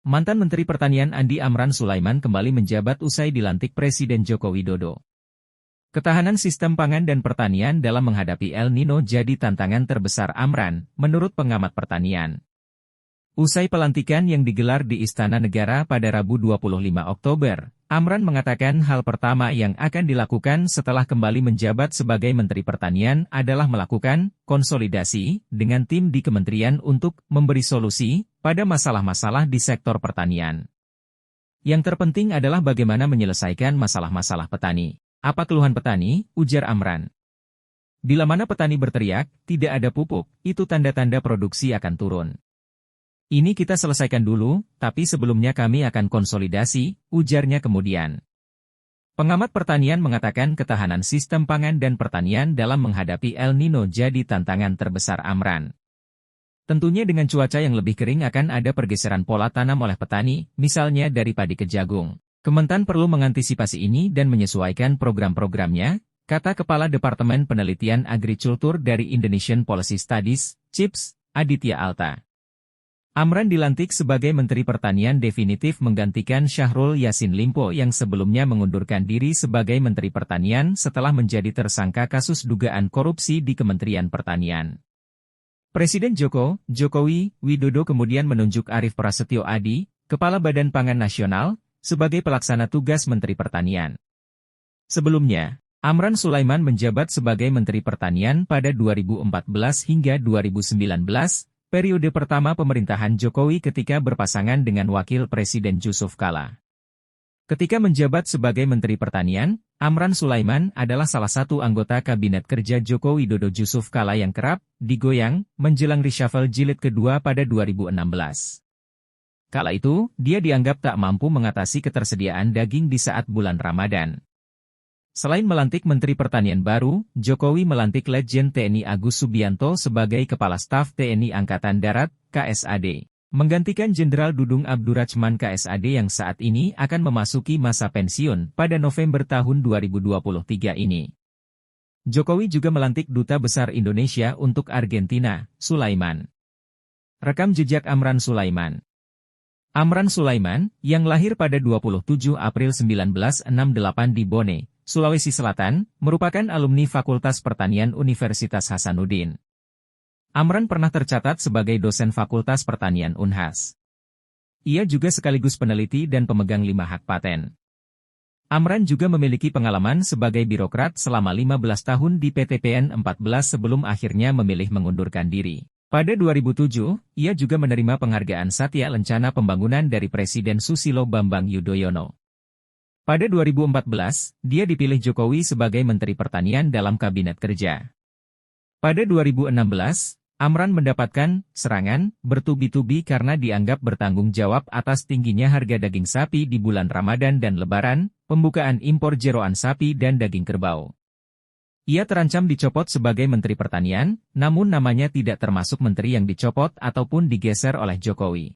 Mantan Menteri Pertanian Andi Amran Sulaiman kembali menjabat usai dilantik Presiden Joko Widodo. Ketahanan sistem pangan dan pertanian dalam menghadapi El Nino jadi tantangan terbesar Amran, menurut pengamat pertanian. Usai pelantikan yang digelar di Istana Negara pada Rabu 25 Oktober, Amran mengatakan hal pertama yang akan dilakukan setelah kembali menjabat sebagai Menteri Pertanian adalah melakukan konsolidasi dengan tim di kementerian untuk memberi solusi pada masalah-masalah di sektor pertanian. Yang terpenting adalah bagaimana menyelesaikan masalah-masalah petani. Apa keluhan petani? Ujar Amran. Bila mana petani berteriak, tidak ada pupuk, itu tanda-tanda produksi akan turun. Ini kita selesaikan dulu, tapi sebelumnya kami akan konsolidasi, ujarnya kemudian. Pengamat pertanian mengatakan ketahanan sistem pangan dan pertanian dalam menghadapi El Nino jadi tantangan terbesar Amran. Tentunya dengan cuaca yang lebih kering akan ada pergeseran pola tanam oleh petani, misalnya dari padi ke jagung. Kementan perlu mengantisipasi ini dan menyesuaikan program-programnya, kata Kepala Departemen Penelitian Agrikultur dari Indonesian Policy Studies, CIPS, Aditya Alta. Amran dilantik sebagai Menteri Pertanian definitif menggantikan Syahrul Yassin Limpo yang sebelumnya mengundurkan diri sebagai Menteri Pertanian setelah menjadi tersangka kasus dugaan korupsi di Kementerian Pertanian. Presiden Jokowi Widodo kemudian menunjuk Arief Prasetyo Adi, Kepala Badan Pangan Nasional, sebagai pelaksana tugas Menteri Pertanian. Sebelumnya, Amran Sulaiman menjabat sebagai Menteri Pertanian pada 2014 hingga 2019, periode pertama pemerintahan Jokowi ketika berpasangan dengan Wakil Presiden Yusuf Kala. Ketika menjabat sebagai Menteri Pertanian, Amran Sulaiman adalah salah satu anggota Kabinet Kerja Joko Widodo Yusuf Kala yang kerap digoyang menjelang reshuffle jilid kedua pada 2016. Kala itu, dia dianggap tak mampu mengatasi ketersediaan daging di saat bulan Ramadan. Selain melantik Menteri Pertanian baru, Jokowi melantik Letjen TNI Agus Subianto sebagai Kepala Staf TNI Angkatan Darat, KSAD. Menggantikan Jenderal Dudung Abdurrahman KSAD yang saat ini akan memasuki masa pensiun pada November tahun 2023 ini. Jokowi juga melantik Duta Besar Indonesia untuk Argentina, Sulaiman. Rekam jejak Amran Sulaiman. Amran Sulaiman, yang lahir pada 27 April 1968 di Bone, Sulawesi Selatan, merupakan alumni Fakultas Pertanian Universitas Hasanuddin. Amran pernah tercatat sebagai dosen Fakultas Pertanian Unhas. Ia juga sekaligus peneliti dan pemegang 5 hak paten. Amran juga memiliki pengalaman sebagai birokrat selama 15 tahun di PTPN 14 sebelum akhirnya memilih mengundurkan diri. Pada 2007, ia juga menerima penghargaan Satya Lencana Pembangunan dari Presiden Susilo Bambang Yudhoyono. Pada 2014, dia dipilih Jokowi sebagai Menteri Pertanian dalam Kabinet Kerja. Pada 2016, Amran mendapatkan serangan bertubi-tubi karena dianggap bertanggung jawab atas tingginya harga daging sapi di bulan Ramadan dan Lebaran, pembukaan impor jeroan sapi dan daging kerbau. Ia terancam dicopot sebagai Menteri Pertanian, namun namanya tidak termasuk menteri yang dicopot ataupun digeser oleh Jokowi.